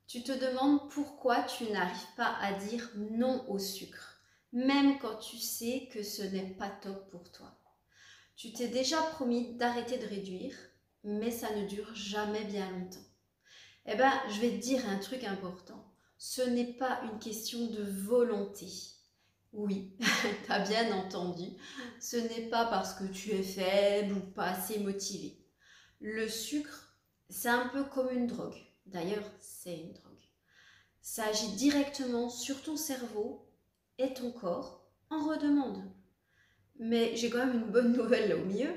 Tu te demandes pourquoi tu n'arrives pas à dire non au sucre, même quand tu sais que ce n'est pas top pour toi. Tu t'es déjà promis d'arrêter de réduire, mais ça ne dure jamais bien longtemps. Eh bien, je vais te dire un truc important. Ce n'est pas une question de volonté. Oui, t'as bien entendu. Ce n'est pas parce que tu es faible ou pas assez motivé. Le sucre, c'est un peu comme une drogue. D'ailleurs, c'est une drogue. Ça agit directement sur ton cerveau et ton corps en redemande. Mais j'ai quand même une bonne nouvelle là au milieu,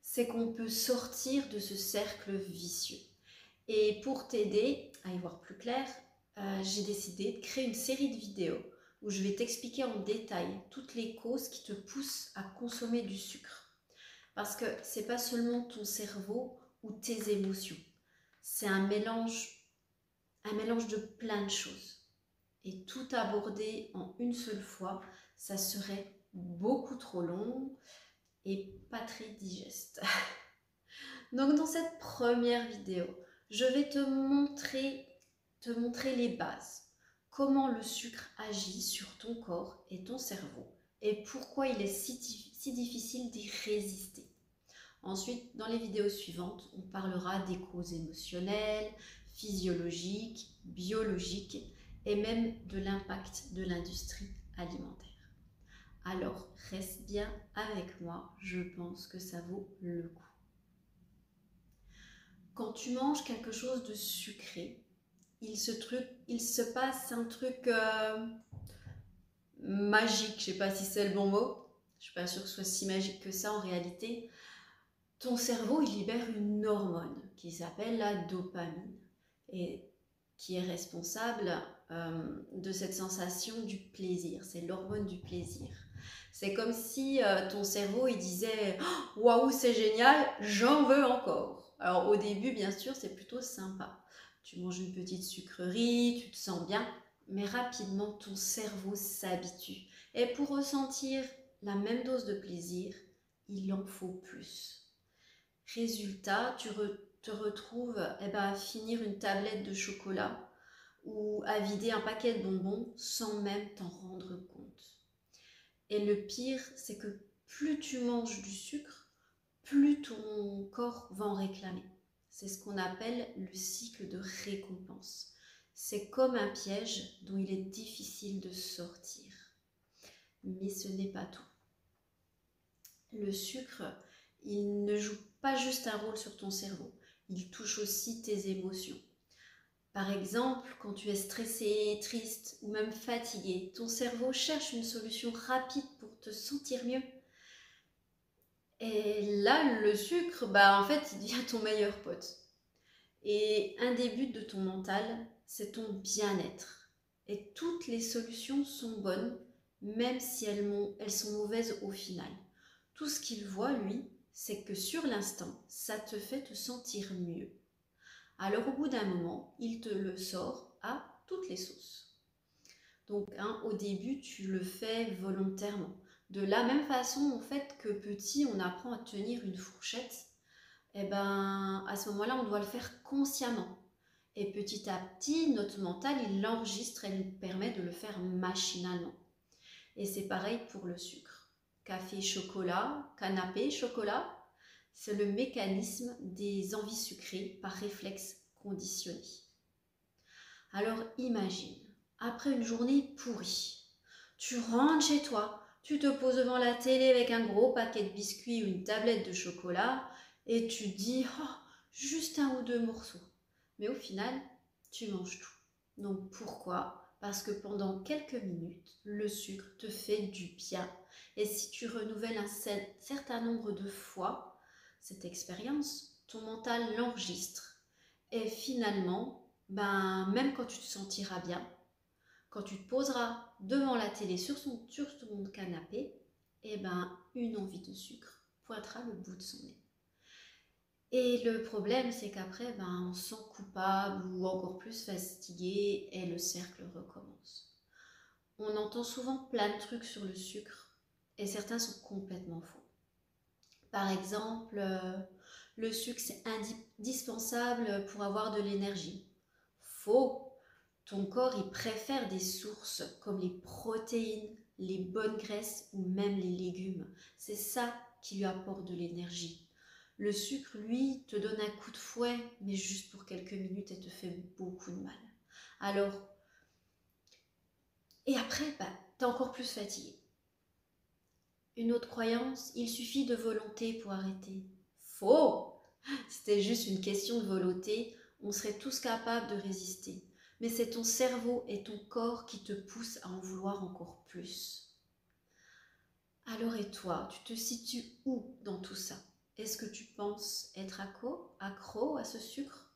c'est qu'on peut sortir de ce cercle vicieux. Et pour t'aider à y voir plus clair, j'ai décidé de créer une série de vidéos où je vais t'expliquer en détail toutes les causes qui te poussent à consommer du sucre. Parce que c'est pas seulement ton cerveau ou tes émotions, c'est un mélange de plein de choses. Et tout aborder en une seule fois, ça serait beaucoup trop long et pas très digeste. Donc dans cette première vidéo, je vais te montrer les bases. Comment le sucre agit sur ton corps et ton cerveau et pourquoi il est si difficile d'y résister. Ensuite, dans les vidéos suivantes, on parlera des causes émotionnelles, physiologiques, biologiques et même de l'impact de l'industrie alimentaire. Alors, reste bien avec moi, je pense que ça vaut le coup. Quand tu manges quelque chose de sucré, il se passe un truc magique, je ne sais pas si c'est le bon mot, je ne suis pas sûre que ce soit si magique que ça en réalité. Ton cerveau, il libère une hormone qui s'appelle la dopamine et qui est responsable de cette sensation du plaisir. C'est l'hormone du plaisir. C'est comme si ton cerveau, il disait « Waouh, c'est génial, j'en veux encore ». Alors au début, bien sûr, c'est plutôt sympa. Tu manges une petite sucrerie, tu te sens bien, mais rapidement, ton cerveau s'habitue. Et pour ressentir la même dose de plaisir, il en faut plus. Résultat, te retrouves à finir une tablette de chocolat ou à vider un paquet de bonbons sans même t'en rendre compte. Et le pire, c'est que plus tu manges du sucre, plus ton corps va en réclamer. C'est ce qu'on appelle le cycle de récompense. C'est comme un piège dont il est difficile de sortir. Mais ce n'est pas tout. Le sucre, il ne joue pas juste un rôle sur ton cerveau, il touche aussi tes émotions. Par exemple, quand tu es stressé, triste ou même fatigué, ton cerveau cherche une solution rapide pour te sentir mieux. Et là, le sucre, en fait, il devient ton meilleur pote. Et un des buts de ton mental, c'est ton bien-être. Et toutes les solutions sont bonnes, même si elles sont mauvaises au final. Tout ce qu'il voit, lui, c'est que sur l'instant, ça te fait te sentir mieux. Alors au bout d'un moment, il te le sort à toutes les sauces. Donc au début, tu le fais volontairement. De la même façon, en fait, que petit, on apprend à tenir une fourchette, à ce moment-là, on doit le faire consciemment. Et petit à petit, notre mental, il l'enregistre et nous permet de le faire machinalement. Et c'est pareil pour le sucre. Café, chocolat, canapé, chocolat, c'est le mécanisme des envies sucrées par réflexe conditionné. Alors imagine, après une journée pourrie, tu rentres chez toi, tu te poses devant la télé avec un gros paquet de biscuits ou une tablette de chocolat et tu dis oh, juste un ou deux morceaux. Mais au final, tu manges tout. Donc pourquoi? Parce que pendant quelques minutes, le sucre te fait du bien. Et si tu renouvelles un certain nombre de fois cette expérience, ton mental l'enregistre. Et finalement, même quand tu te sentiras bien, quand tu te poseras devant la télé sur ton canapé, une envie de sucre pointera le bout de son nez. Et le problème, c'est qu'après, on se sent coupable ou encore plus fatigué et le cercle recommence. On entend souvent plein de trucs sur le sucre et certains sont complètement faux. Par exemple, le sucre c'est indispensable pour avoir de l'énergie. Faux. Ton corps, il préfère des sources comme les protéines, les bonnes graisses ou même les légumes. C'est ça qui lui apporte de l'énergie. Le sucre, lui, te donne un coup de fouet, mais juste pour quelques minutes et te fait beaucoup de mal. Alors, et après, t'es encore plus fatigué. Une autre croyance, il suffit de volonté pour arrêter. Faux! C'était juste une question de volonté, on serait tous capables de résister. Mais c'est ton cerveau et ton corps qui te poussent à en vouloir encore plus. Alors et toi, tu te situes où dans tout ça? Est-ce que tu penses être accro à ce sucre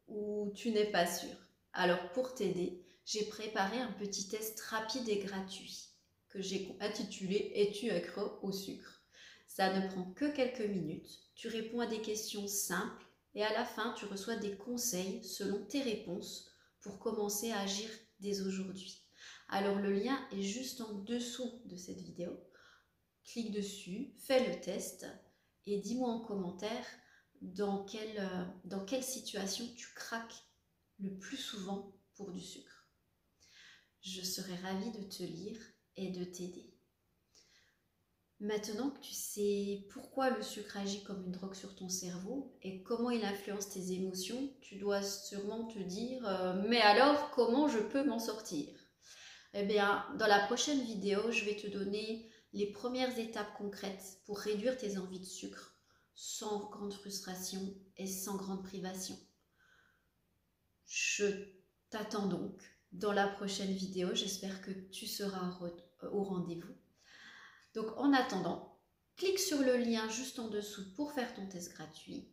ou tu n'es pas sûr? Alors pour t'aider, j'ai préparé un petit test rapide et gratuit que j'ai intitulé Es-tu accro au sucre? Ça ne prend que quelques minutes, tu réponds à des questions simples et à la fin tu reçois des conseils selon tes réponses pour commencer à agir dès aujourd'hui. Alors le lien est juste en dessous de cette vidéo. Clique dessus, fais le test et dis-moi en commentaire dans quelle situation tu craques le plus souvent pour du sucre. Je serai ravie de te lire et de t'aider. Maintenant que tu sais pourquoi le sucre agit comme une drogue sur ton cerveau et comment il influence tes émotions, tu dois sûrement te dire mais alors comment je peux m'en sortir? Eh bien, dans la prochaine vidéo, je vais te donner les premières étapes concrètes pour réduire tes envies de sucre sans grande frustration et sans grande privation. Je t'attends donc dans la prochaine vidéo. J'espère que tu seras au rendez-vous. Donc en attendant, clique sur le lien juste en dessous pour faire ton test gratuit.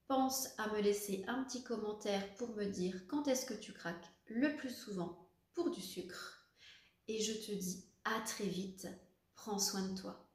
Pense à me laisser un petit commentaire pour me dire quand est-ce que tu craques le plus souvent pour du sucre. Et je te dis à très vite. Prends soin de toi.